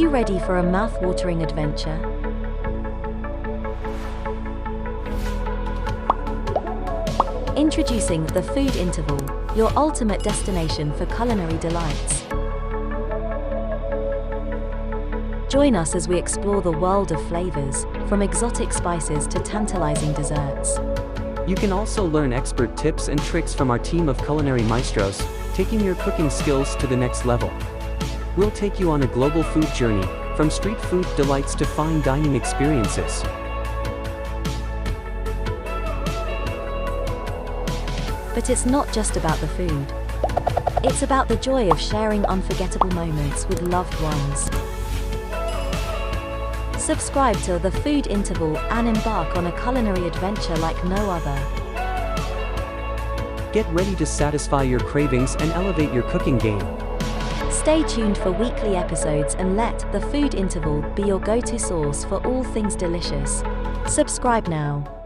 you ready for a mouth-watering adventure? Introducing the Food Interval, your ultimate destination for culinary delights. Join us as we explore the world of flavors, from exotic spices to tantalizing desserts. You can also learn expert tips and tricks from our team of culinary maestros, taking your cooking skills to the next level. We'll take you on a global food journey, from street food delights to fine dining experiences. But it's not just about the food. It's about the joy of sharing unforgettable moments with loved ones. Subscribe to The Food Interval and embark on a culinary adventure like no other. Get ready to satisfy your cravings and elevate your cooking game. Stay tuned for weekly episodes and let The Food Interval be your go-to source for all things delicious. Subscribe now.